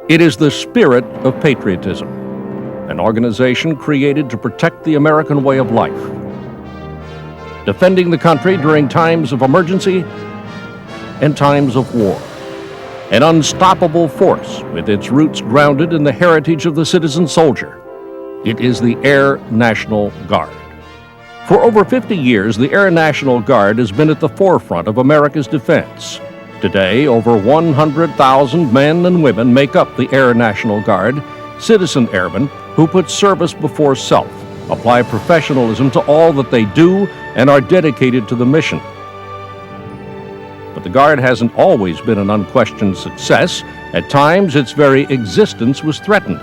It is the spirit of patriotism, an organization created to protect the American way of life, defending the country during times of emergency and times of war. An unstoppable force with its roots grounded in the heritage of the citizen soldier. It is the Air National Guard. For over 50 years, the Air National Guard has been at the forefront of America's defense. Today, over 100,000 men and women make up the Air National Guard, citizen airmen who put service before self, apply professionalism to all that they do, and are dedicated to the mission. But the Guard hasn't always been an unquestioned success. At times, its very existence was threatened.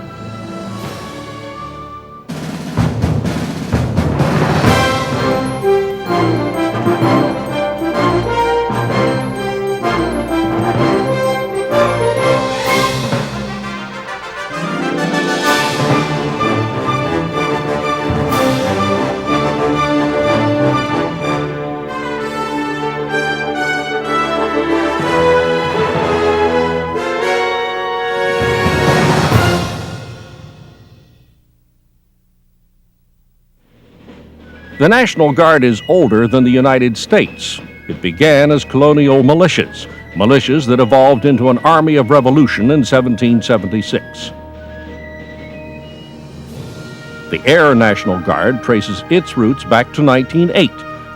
The National Guard is older than the United States. It began as colonial militias that evolved into an army of revolution in 1776. The Air National Guard traces its roots back to 1908,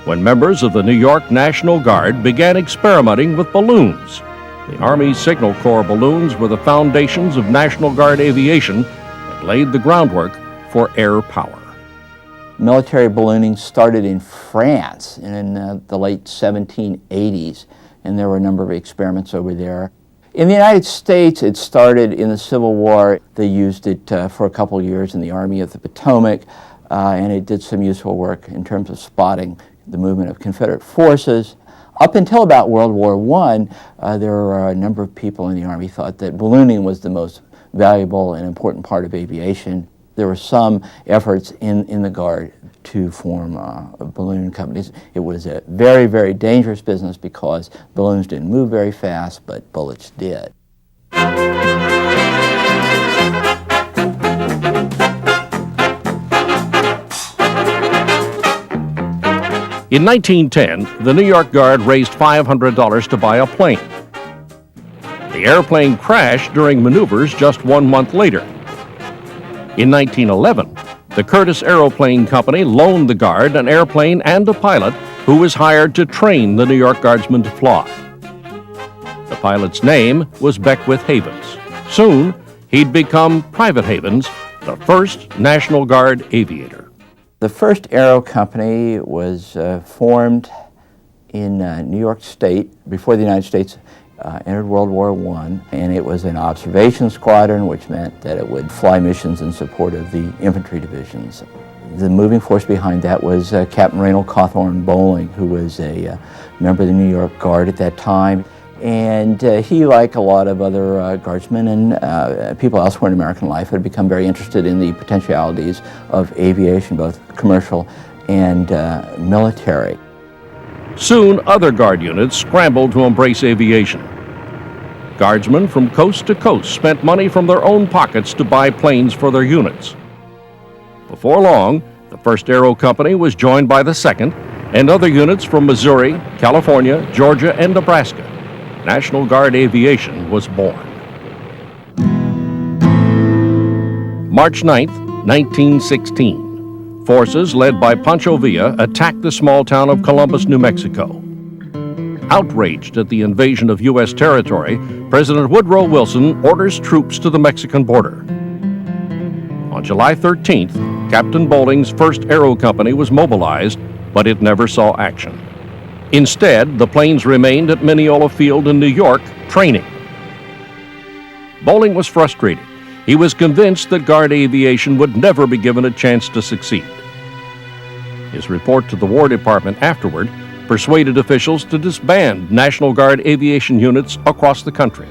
when members of the New York National Guard began experimenting with balloons. The Army Signal Corps balloons were the foundations of National Guard aviation and laid the groundwork for air power. Military ballooning started in France in the late 1780s, and there were a number of experiments over there. In the United States, it started in the Civil War. They used it for a couple of years in the Army of the Potomac, and it did some useful work in terms of spotting the movement of Confederate forces. Up until about World War I, there were a number of people in the Army thought that ballooning was the most valuable and important part of aviation. There were some efforts in the Guard to form balloon companies. It was a very, very dangerous business because balloons didn't move very fast, but bullets did. In 1910, the New York Guard raised $500 to buy a plane. The airplane crashed during maneuvers just 1 month later. In 1911, the Curtiss Aeroplane Company loaned the Guard an airplane and a pilot who was hired to train the New York Guardsmen to fly. The pilot's name was Beckwith Havens. Soon, he'd become Private Havens, the first National Guard aviator. The first aero company was formed in New York State before the United States entered World War I, and it was an observation squadron, which meant that it would fly missions in support of the infantry divisions. The moving force behind that was Captain Reynold Cawthorn Bowling, who was a member of the New York Guard at that time. And he, like a lot of other guardsmen and people elsewhere in American life, had become very interested in the potentialities of aviation, both commercial and military. Soon, other Guard units scrambled to embrace aviation. Guardsmen from coast to coast spent money from their own pockets to buy planes for their units. Before long, the first Aero Company was joined by the second, and other units from Missouri, California, Georgia, and Nebraska. National Guard aviation was born. March 9, 1916. Forces led by Pancho Villa attacked the small town of Columbus, New Mexico. Outraged at the invasion of U.S. territory, President Woodrow Wilson orders troops to the Mexican border. On July 13th, Captain Bowling's first Aero Company was mobilized, but it never saw action. Instead, the planes remained at Mineola Field in New York, training. Bowling was frustrated. He was convinced that Guard aviation would never be given a chance to succeed. His report to the War Department afterward persuaded officials to disband National Guard aviation units across the country.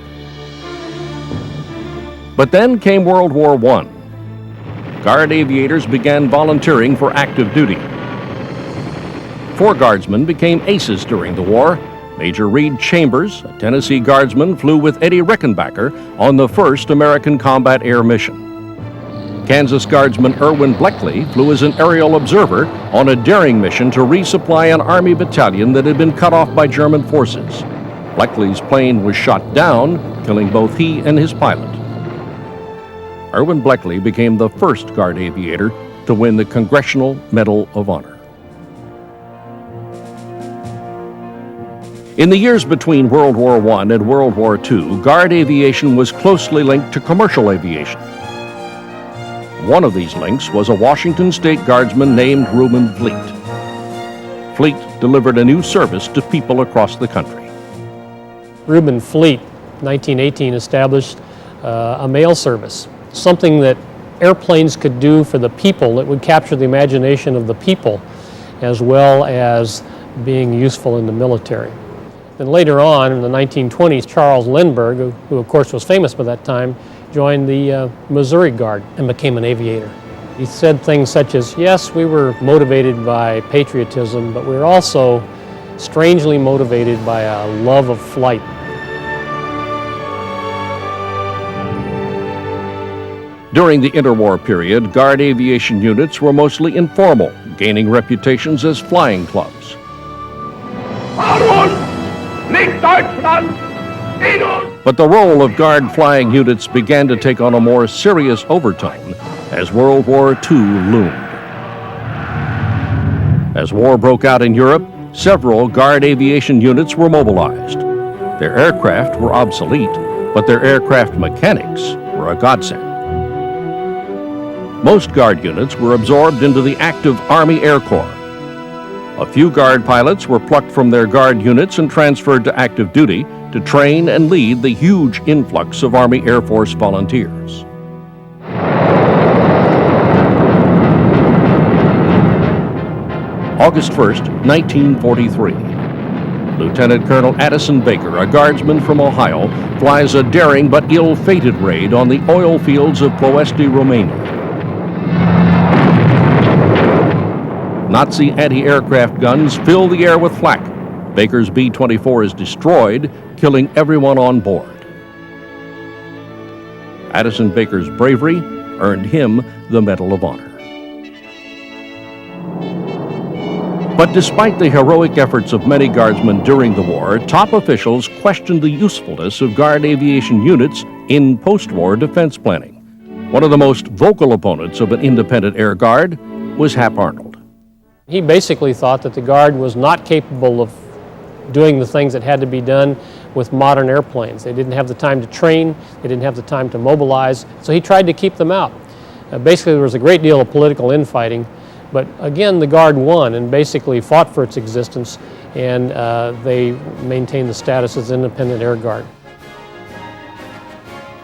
But then came World War I. Guard aviators began volunteering for active duty. 4 guardsmen became aces during the war, Major Reed Chambers, a Tennessee Guardsman, flew with Eddie Rickenbacker on the first American combat air mission. Kansas Guardsman Irwin Bleckley flew as an aerial observer on a daring mission to resupply an Army battalion that had been cut off by German forces. Bleckley's plane was shot down, killing both he and his pilot. Irwin Bleckley became the first Guard aviator to win the Congressional Medal of Honor. In the years between World War I and World War II, Guard aviation was closely linked to commercial aviation. One of these links was a Washington State Guardsman named Reuben Fleet. Fleet delivered a new service to people across the country. Reuben Fleet, 1918, established a mail service, something that airplanes could do for the people that would capture the imagination of the people, as well as being useful in the military. Then later on, in the 1920s, Charles Lindbergh, who of course was famous by that time, joined the Missouri Guard and became an aviator. He said things such as, yes, we were motivated by patriotism, but we were also strangely motivated by a love of flight. During the interwar period, Guard aviation units were mostly informal, gaining reputations as flying clubs. But the role of Guard flying units began to take on a more serious overtone as World War II loomed. As war broke out in Europe, several Guard aviation units were mobilized. Their aircraft were obsolete, but their aircraft mechanics were a godsend. Most Guard units were absorbed into the active Army Air Corps. A few Guard pilots were plucked from their Guard units and transferred to active duty to train and lead the huge influx of Army Air Force volunteers. August 1st, 1943. Lieutenant Colonel Addison Baker, a Guardsman from Ohio, flies a daring but ill-fated raid on the oil fields of Ploesti, Romania. Nazi anti-aircraft guns fill the air with flak. Baker's B-24 is destroyed, killing everyone on board. Addison Baker's bravery earned him the Medal of Honor. But despite the heroic efforts of many Guardsmen during the war, top officials questioned the usefulness of Guard aviation units in post-war defense planning. One of the most vocal opponents of an independent Air Guard was Hap Arnold. He basically thought that the Guard was not capable of doing the things that had to be done with modern airplanes. They didn't have the time to train, they didn't have the time to mobilize, so he tried to keep them out. Basically, there was a great deal of political infighting, but again, the Guard won and basically fought for its existence, and they maintained the status as independent Air Guard.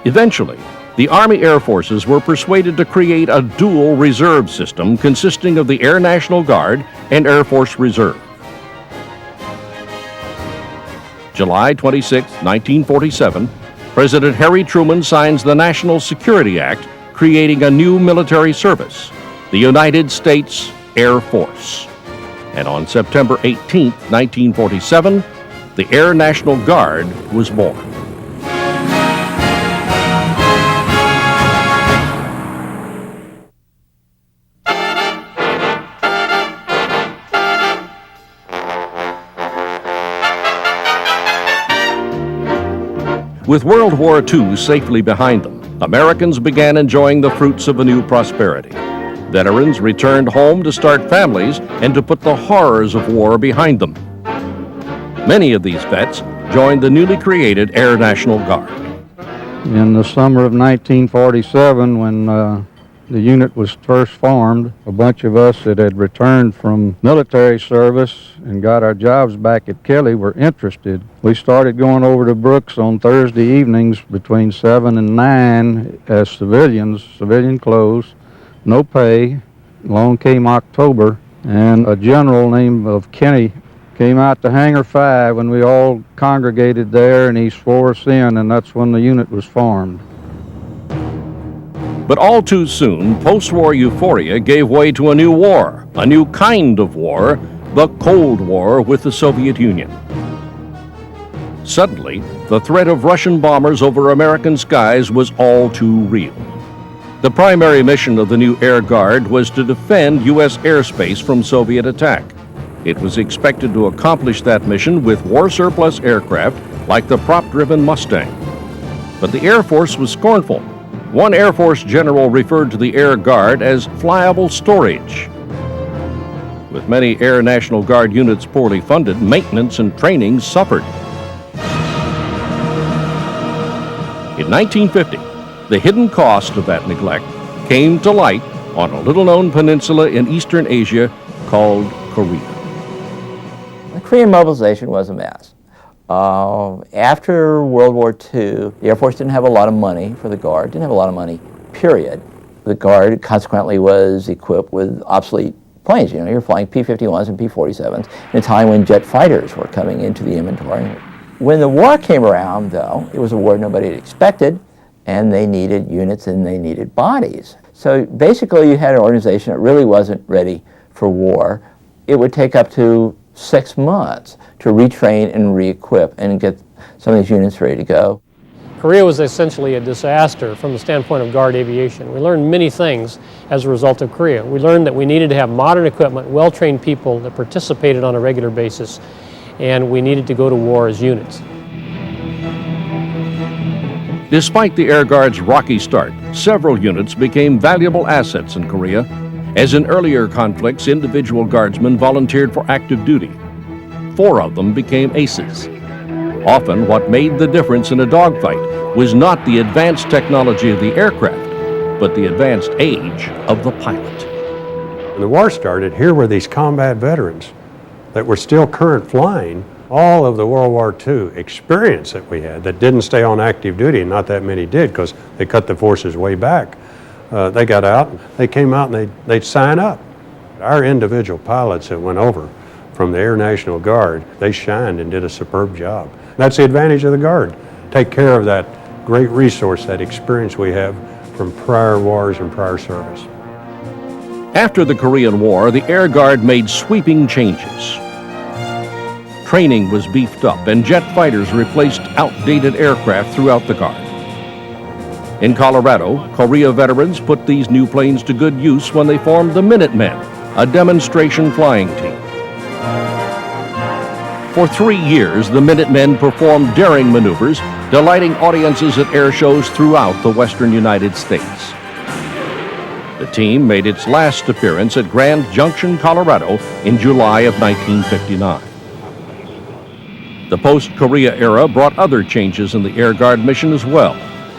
Eventually, the Army Air Forces were persuaded to create a dual reserve system consisting of the Air National Guard and Air Force Reserve. July 26, 1947, President Harry Truman signs the National Security Act, creating a new military service, the United States Air Force. And on September 18, 1947, the Air National Guard was born. With World War II safely behind them, Americans began enjoying the fruits of a new prosperity. Veterans returned home to start families and to put the horrors of war behind them. Many of these vets joined the newly created Air National Guard. In the summer of 1947, when the unit was first formed, a bunch of us that had returned from military service and got our jobs back at Kelly were interested. We started going over to Brooks on Thursday evenings between 7 and 9 as civilians, civilian clothes, no pay. Along came October, and a general named of Kenny came out to Hangar 5, and we all congregated there, and he swore us in, and that's when the unit was formed. But all too soon, post-war euphoria gave way to a new war, a new kind of war, the Cold War with the Soviet Union. Suddenly, the threat of Russian bombers over American skies was all too real. The primary mission of the new Air Guard was to defend U.S. airspace from Soviet attack. It was expected to accomplish that mission with war surplus aircraft like the prop-driven Mustang. But the Air Force was scornful. One Air Force general referred to the Air Guard as flyable storage. With many Air National Guard units poorly funded, maintenance and training suffered. In 1950, the hidden cost of that neglect came to light on a little-known peninsula in Eastern Asia called Korea. The Korean mobilization was a mess. After World War II, the Air Force didn't have a lot of money for the Guard, didn't have a lot of money, period. The Guard consequently was equipped with obsolete planes. You know, you're flying P-51s and P-47s in a time when jet fighters were coming into the inventory. When the war came around, though, it was a war nobody had expected, and they needed units and they needed bodies. So basically you had an organization that really wasn't ready for war. It would take up to 6 months to retrain and re-equip and get some of these units ready to go. Korea was essentially a disaster from the standpoint of Guard aviation. We learned many things as a result of Korea. We learned that we needed to have modern equipment, well-trained people that participated on a regular basis, and we needed to go to war as units. Despite the Air Guard's rocky start, several units became valuable assets in Korea. As in earlier conflicts, individual guardsmen volunteered for active duty. 4 of them became aces. Often, what made the difference in a dogfight was not the advanced technology of the aircraft, but the advanced age of the pilot. When the war started, here were these combat veterans that were still current flying. All of the World War II experience that we had that didn't stay on active duty, and not that many did because they cut the forces way back. They got out, they came out and they'd sign up. Our individual pilots that went over from the Air National Guard, they shined and did a superb job. That's the advantage of the Guard. Take care of that great resource, that experience we have from prior wars and prior service. After the Korean War, the Air Guard made sweeping changes. Training was beefed up and jet fighters replaced outdated aircraft throughout the Guard. In Colorado, Korea veterans put these new planes to good use when they formed the Minutemen, a demonstration flying team. For 3 years, the Minutemen performed daring maneuvers, delighting audiences at air shows throughout the western United States. The team made its last appearance at Grand Junction, Colorado in July of 1959. The post-Korea era brought other changes in the Air Guard mission as well.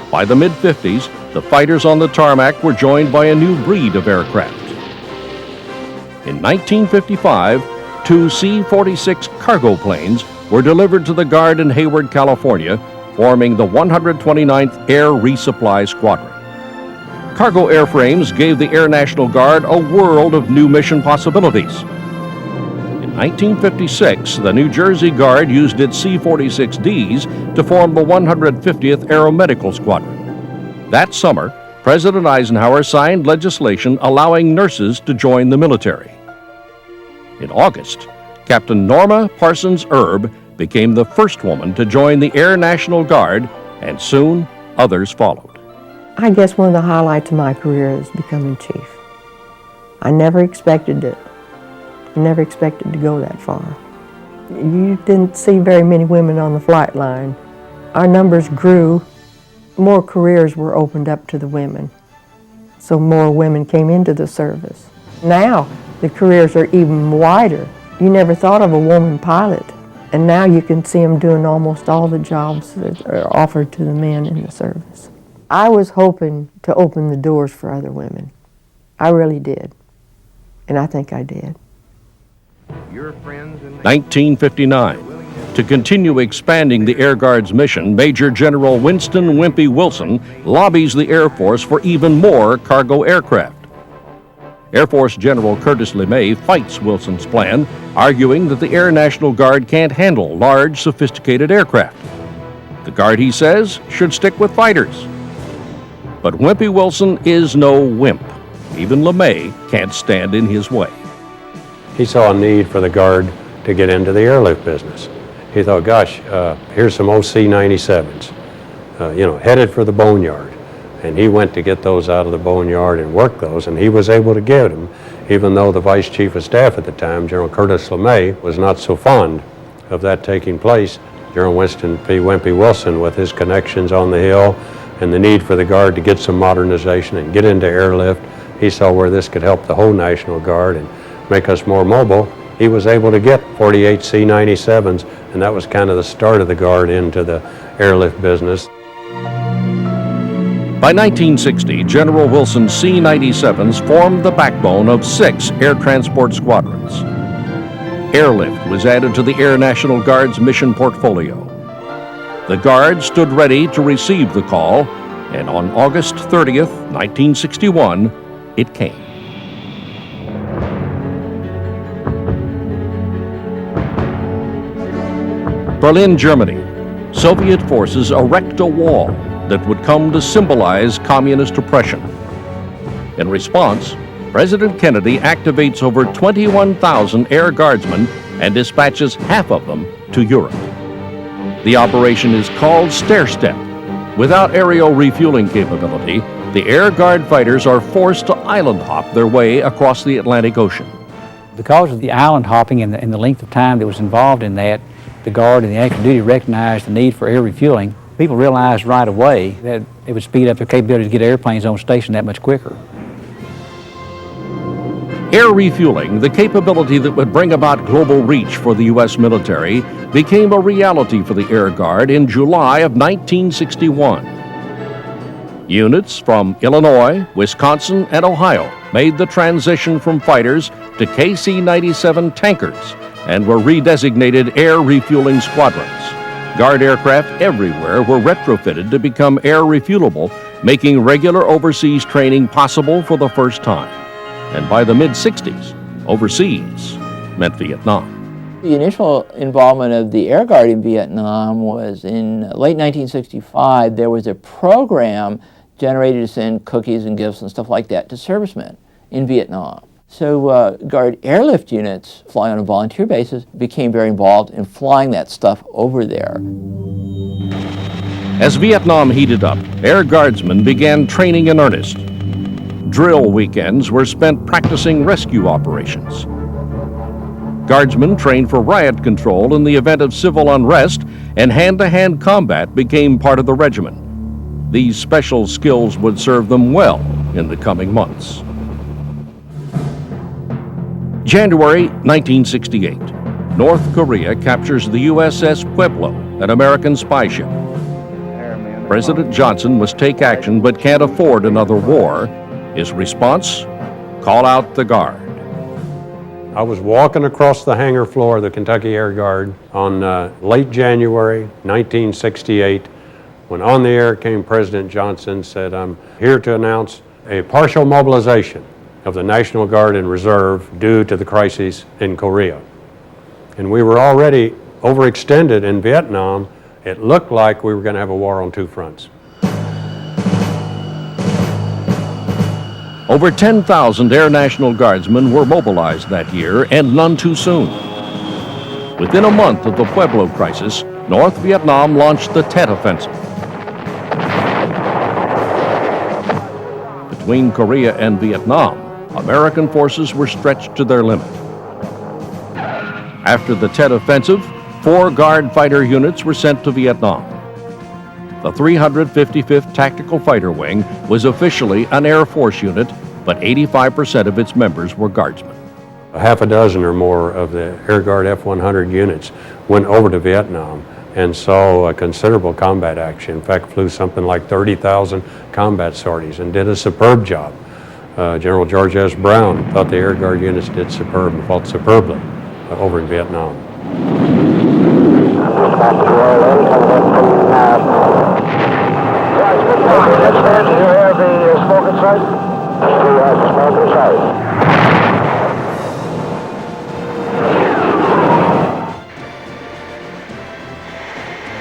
By the mid-50s, the fighters on the tarmac were joined by a new breed of aircraft. In 1955, 2 C-46 cargo planes were delivered to the Guard in Hayward, California, forming the 129th Air Resupply Squadron. Cargo airframes gave the Air National Guard a world of new mission possibilities. In 1956, the New Jersey Guard used its C-46Ds to form the 150th Aeromedical Squadron. That summer, President Eisenhower signed legislation allowing nurses to join the military. In August, Captain Norma Parsons Erb became the first woman to join the Air National Guard, and soon others followed. I guess one of the highlights of my career is becoming chief. I never expected it. I never expected to go that far. You didn't see very many women on the flight line. Our numbers grew. More careers were opened up to the women. So more women came into the service. Now the careers are even wider. You never thought of a woman pilot, and now you can see them doing almost all the jobs that are offered to the men in the service. I was hoping to open the doors for other women. I really did, and I think I did. 1959. To continue expanding the Air Guard's mission, Major General Winston Wimpy Wilson lobbies the Air Force for even more cargo aircraft. Air Force General Curtis LeMay fights Wilson's plan, arguing that the Air National Guard can't handle large, sophisticated aircraft. The Guard, he says, should stick with fighters. But Wimpy Wilson is no wimp. Even LeMay can't stand in his way. He saw a need for the Guard to get into the airlift business. he thought, gosh, here's some OC-97s, headed for the boneyard. And he went to get those out of the boneyard and work those, and he was able to get them, even though the Vice Chief of Staff at the time, General Curtis LeMay, was not so fond of that taking place. General Winston P. Wimpy Wilson, with his connections on the Hill and the need for the Guard to get some modernization and get into airlift, he saw where this could help the whole National Guard and make us more mobile. He was able to get 48 C-97s, and that was kind of the start of the Guard into the airlift business. By 1960, General Wilson's C-97s formed the backbone of 6 air transport squadrons. Airlift was added to the Air National Guard's mission portfolio. The Guard stood ready to receive the call, and on August 30th, 1961, it came. Berlin, Germany. Soviet forces erect a wall that would come to symbolize communist oppression. In response, President Kennedy activates over 21,000 Air Guardsmen and dispatches half of them to Europe. The operation is called Stair Step. Without aerial refueling capability, the Air Guard fighters are forced to island hop their way across the Atlantic Ocean. Because of the island hopping and the length of time that was involved in that, the Guard and the active duty recognized the need for air refueling. People realized right away that it would speed up their capability to get airplanes on station that much quicker. Air refueling, the capability that would bring about global reach for the U.S. military, became a reality for the Air Guard in July of 1961. Units from Illinois, Wisconsin, and Ohio made the transition from fighters to KC-97 tankers and were redesignated air refueling squadrons. Guard aircraft everywhere were retrofitted to become air refuelable, making regular overseas training possible for the first time. And by the mid-60s, overseas meant Vietnam. The initial involvement of the Air Guard in Vietnam was in late 1965. There was a program generated to send cookies and gifts and stuff like that to servicemen in Vietnam. So Guard airlift units flying on a volunteer basis became very involved in flying that stuff over there. As Vietnam heated up, Air Guardsmen began training in earnest. Drill weekends were spent practicing rescue operations. Guardsmen trained for riot control in the event of civil unrest, and hand-to-hand combat became part of the regiment. These special skills would serve them well in the coming months. January 1968, North Korea captures the USS Pueblo, an American spy ship. President Johnson must take action but can't afford another war. His response? Call out the Guard. I was walking across the hangar floor of the Kentucky Air Guard on late January 1968 when on the air came President Johnson, said, "I'm here to announce a partial mobilization of the National Guard and Reserve due to the crisis in Korea." And we were already overextended in Vietnam. It looked like we were going to have a war on two fronts. Over 10,000 Air National Guardsmen were mobilized that year, and none too soon. Within a month of the Pueblo crisis, North Vietnam launched the Tet Offensive. Between Korea and Vietnam, American forces were stretched to their limit. After the Tet Offensive, 4 Guard fighter units were sent to Vietnam. The 355th Tactical Fighter Wing was officially an Air Force unit, but 85% of its members were Guardsmen. A half a dozen or more of the Air Guard F-100 units went over to Vietnam and saw a considerable combat action. In fact, flew something like 30,000 combat sorties and did a superb job. General George S. Brown thought the Air Guard units did superb and fought superbly over in Vietnam.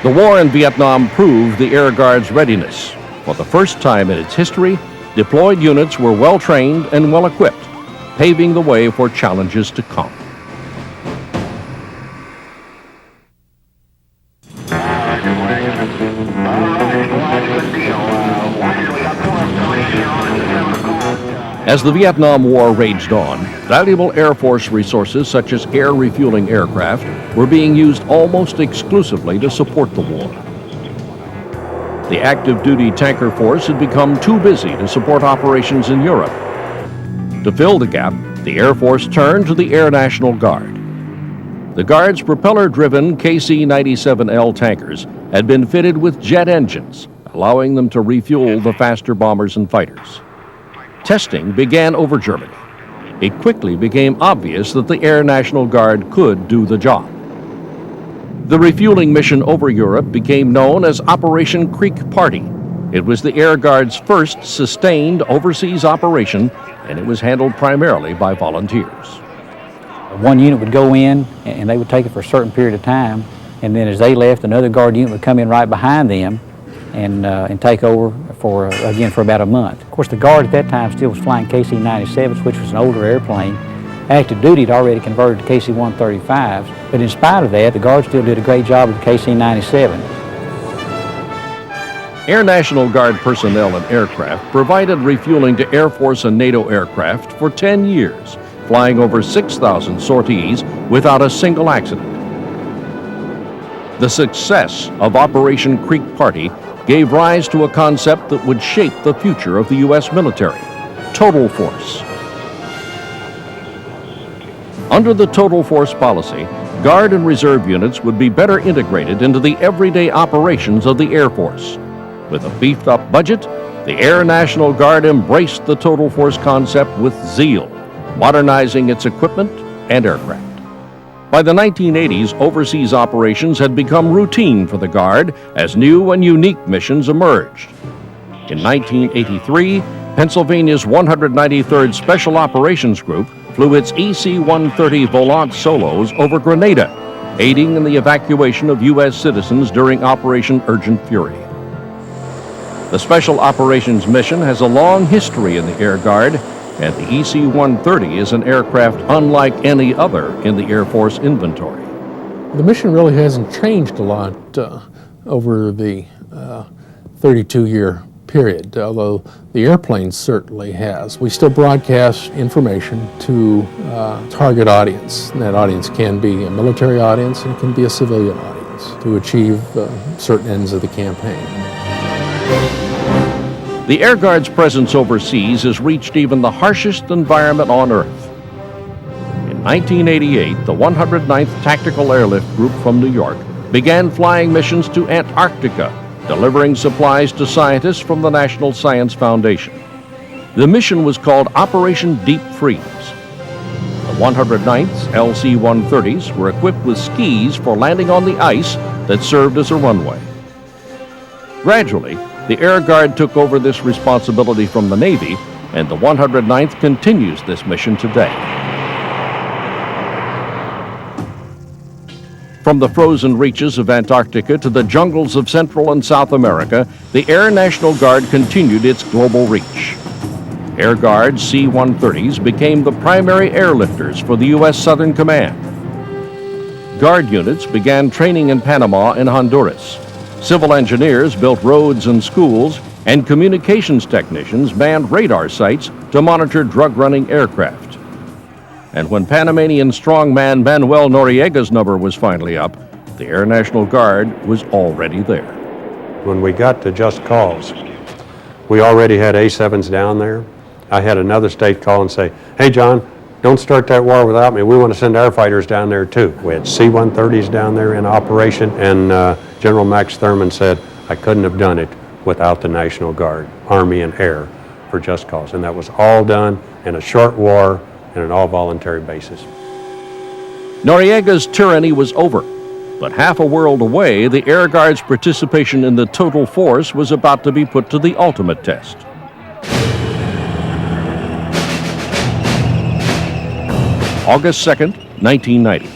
The war in Vietnam proved the Air Guard's readiness. For the first time in its history, deployed units were well trained and well equipped, paving the way for challenges to come. As the Vietnam War raged on, valuable Air Force resources such as air refueling aircraft were being used almost exclusively to support the war. The active duty tanker force had become too busy to support operations in Europe. To fill the gap, the Air Force turned to the Air National Guard. The Guard's propeller-driven KC-97L tankers had been fitted with jet engines, allowing them to refuel the faster bombers and fighters. Testing began over Germany. It quickly became obvious that the Air National Guard could do the job. The refueling mission over Europe became known as Operation Creek Party. It was the Air Guard's first sustained overseas operation, and it was handled primarily by volunteers. One unit would go in, and they would take it for a certain period of time, and then as they left, another Guard unit would come in right behind them and take over for about a month. Of course, the Guard at that time still was flying KC-97s, which was an older airplane. Active duty had already converted to KC-135s, but in spite of that, the Guard still did a great job with the KC-97. Air National Guard personnel and aircraft provided refueling to Air Force and NATO aircraft for 10 years, flying over 6,000 sorties without a single accident. The success of Operation Creek Party gave rise to a concept that would shape the future of the U.S. military: total force. Under the total force policy, Guard and Reserve units would be better integrated into the everyday operations of the Air Force. With a beefed-up budget, the Air National Guard embraced the total force concept with zeal, modernizing its equipment and aircraft. By the 1980s, overseas operations had become routine for the Guard as new and unique missions emerged. In 1983, Pennsylvania's 193rd Special Operations Group flew its EC-130 Volant Solos over Grenada, aiding in the evacuation of U.S. citizens during Operation Urgent Fury. The Special Operations mission has a long history in the Air Guard, and the EC-130 is an aircraft unlike any other in the Air Force inventory. The mission really hasn't changed a lot over the 32-year period, although the airplane certainly has. We still broadcast information to a target audience, and that audience can be a military audience and it can be a civilian audience to achieve certain ends of the campaign. The Air Guard's presence overseas has reached even the harshest environment on Earth. In 1988, the 109th Tactical Airlift Group from New York began flying missions to Antarctica, delivering supplies to scientists from the National Science Foundation. The mission was called Operation Deep Freeze. The 109th's LC-130s were equipped with skis for landing on the ice that served as a runway. Gradually, the Air Guard took over this responsibility from the Navy, and the 109th continues this mission today. From the frozen reaches of Antarctica to the jungles of Central and South America, the Air National Guard continued its global reach. Air Guard C-130s became the primary airlifters for the U.S. Southern Command. Guard units began training in Panama and Honduras. Civil engineers built roads and schools, and communications technicians manned radar sites to monitor drug-running aircraft. And when Panamanian strongman Manuel Noriega's number was finally up, the Air National Guard was already there. When we got to Just Cause, we already had A-7s down there. I had another state call and say, "Hey John, don't start that war without me. We want to send our fighters down there too." We had C-130s down there in operation, and General Max Thurman said, "I couldn't have done it without the National Guard, Army and Air, for Just Cause." And that was all done in a short war and an all-voluntary basis. Noriega's tyranny was over, but half a world away, the Air Guard's participation in the total force was about to be put to the ultimate test. August 2nd, 1990.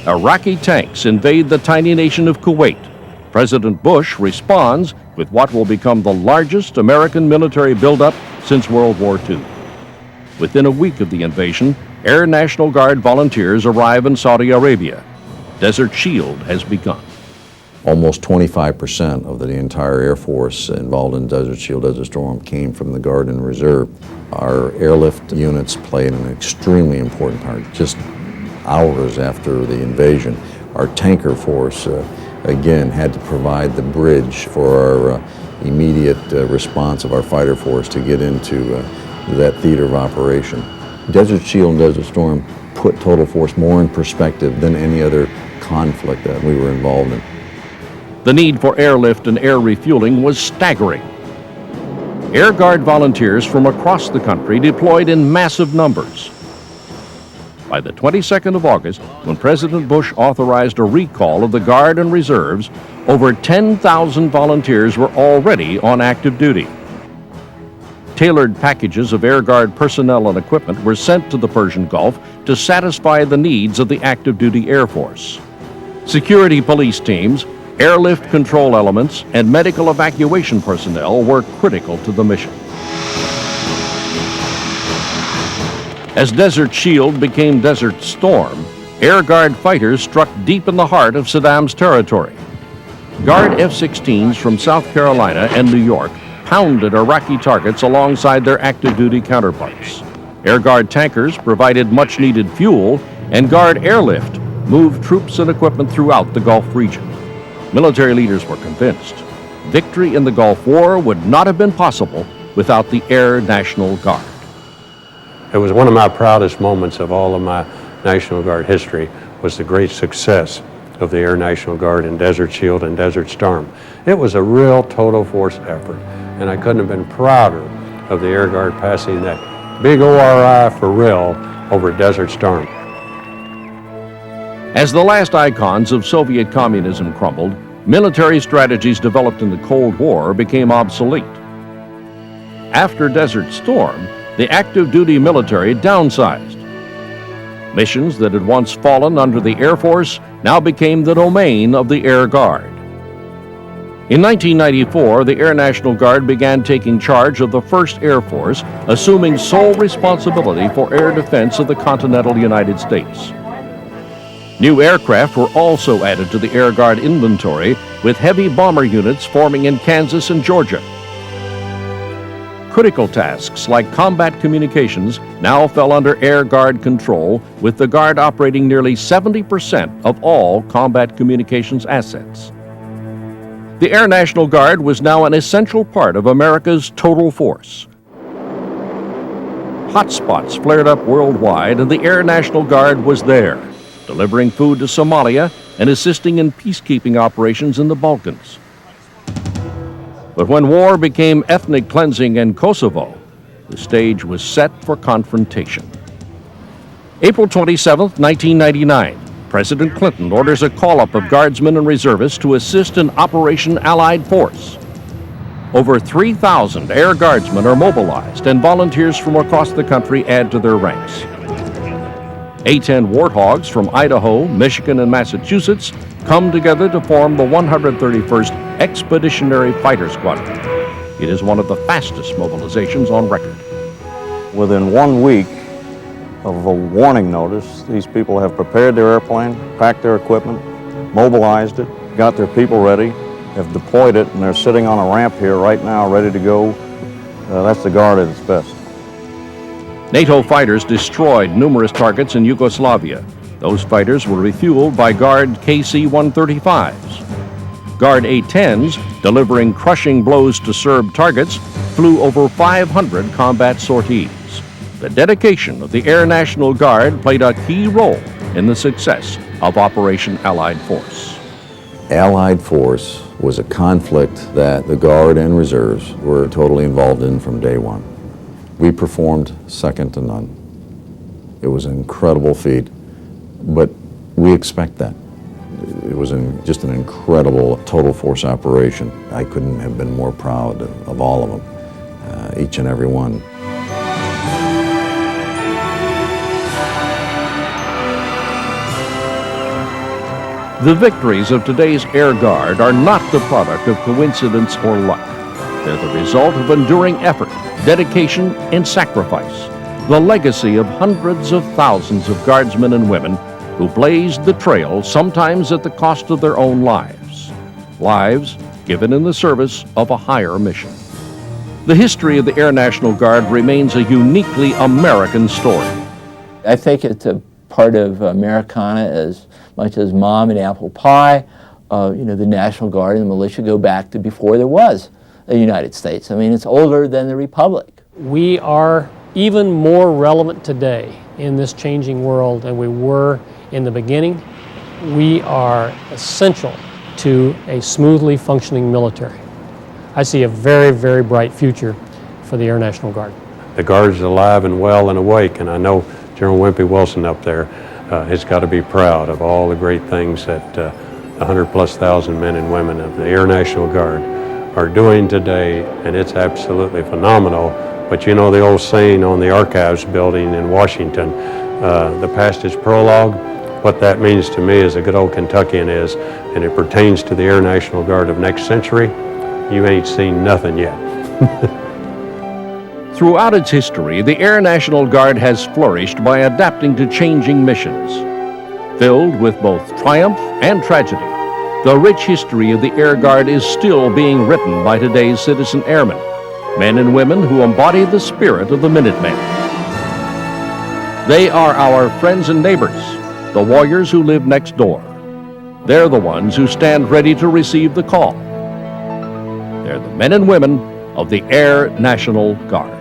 Iraqi tanks invade the tiny nation of Kuwait. President Bush responds with what will become the largest American military buildup since World War II. Within a week of the invasion, Air National Guard volunteers arrive in Saudi Arabia. Desert Shield has begun. Almost 25% of the entire Air Force involved in Desert Shield, Desert Storm came from the Guard and Reserve. Our airlift units played an extremely important part. Just hours after the invasion, our tanker force, again, had to provide the bridge for our immediate response of our fighter force to get into that theater of operation. Desert Shield and Desert Storm put total force more in perspective than any other conflict that we were involved in. The need for airlift and air refueling was staggering. Air Guard volunteers from across the country deployed in massive numbers. By the 22nd of August, when President Bush authorized a recall of the Guard and Reserves, over 10,000 volunteers were already on active duty. Tailored packages of Air Guard personnel and equipment were sent to the Persian Gulf to satisfy the needs of the active duty Air Force. Security police teams, airlift control elements, and medical evacuation personnel were critical to the mission. As Desert Shield became Desert Storm, Air Guard fighters struck deep in the heart of Saddam's territory. Guard F-16s from South Carolina and New York pounded Iraqi targets alongside their active duty counterparts. Air Guard tankers provided much-needed fuel, and Guard airlift moved troops and equipment throughout the Gulf region. Military leaders were convinced victory in the Gulf War would not have been possible without the Air National Guard. It was one of my proudest moments of all of my National Guard history, was the great success of the Air National Guard in Desert Shield and Desert Storm. It was a real total force effort, and I couldn't have been prouder of the Air Guard passing that big ORI for real over Desert Storm. As the last icons of Soviet communism crumbled, military strategies developed in the Cold War became obsolete. After Desert Storm, the active duty military downsized. Missions that had once fallen under the Air Force now became the domain of the Air Guard. In 1994, the Air National Guard began taking charge of the 1st Air Force, assuming sole responsibility for air defense of the continental United States. New aircraft were also added to the Air Guard inventory, with heavy bomber units forming in Kansas and Georgia. Critical tasks like combat communications now fell under Air Guard control, with the Guard operating nearly 70% of all combat communications assets. The Air National Guard was now an essential part of America's total force. Hotspots flared up worldwide, and the Air National Guard was there, delivering food to Somalia and assisting in peacekeeping operations in the Balkans. But when war became ethnic cleansing in Kosovo, the stage was set for confrontation. April 27, 1999, President Clinton orders a call-up of Guardsmen and reservists to assist in Operation Allied Force. Over 3,000 Air Guardsmen are mobilized, and volunteers from across the country add to their ranks. A-10 Warthogs from Idaho, Michigan, and Massachusetts come together to form the 131st Expeditionary Fighter Squadron. It is one of the fastest mobilizations on record. Within 1 week of a warning notice, these people have prepared their airplane, packed their equipment, mobilized it, got their people ready, have deployed it, and they're sitting on a ramp here right now ready to go. That's the Guard at its best. NATO fighters destroyed numerous targets in Yugoslavia. Those fighters were refueled by Guard KC-135s. Guard A-10s, delivering crushing blows to Serb targets, flew over 500 combat sorties. The dedication of the Air National Guard played a key role in the success of Operation Allied Force. Allied Force was a conflict that the Guard and Reserves were totally involved in from day one. We performed second to none. It was an incredible feat, but we expect that. It was just an incredible total force operation. I couldn't have been more proud of all of them, each and every one. The victories of today's Air Guard are not the product of coincidence or luck. They're the result of enduring effort, dedication, and sacrifice, the legacy of hundreds of thousands of Guardsmen and women who blazed the trail, sometimes at the cost of their own lives. lives given in the service of a higher mission. The history of the Air National Guard remains a uniquely American story. I think it's a part of Americana as much as mom and apple pie. The National Guard and the militia go back to before there was a United States. I mean, it's older than the Republic. We are even more relevant today in this changing world than we were in the beginning. We are essential to a smoothly functioning military. I see a very, very bright future for the Air National Guard. The Guard's alive and well and awake, and I know General Wimpy Wilson up there has got to be proud of all the great things that 100,000+ men and women of the Air National Guard are doing today, and it's absolutely phenomenal. But you know the old saying on the Archives building in Washington, the past is prologue. What that means to me as a good old Kentuckian is, and it pertains to the Air National Guard of next century, you ain't seen nothing yet. Throughout its history, the Air National Guard has flourished by adapting to changing missions. Filled with both triumph and tragedy, the rich history of the Air Guard is still being written by today's citizen airmen, men and women who embody the spirit of the Minutemen. They are our friends and neighbors, the warriors who live next door. They're the ones who stand ready to receive the call. They're the men and women of the Air National Guard.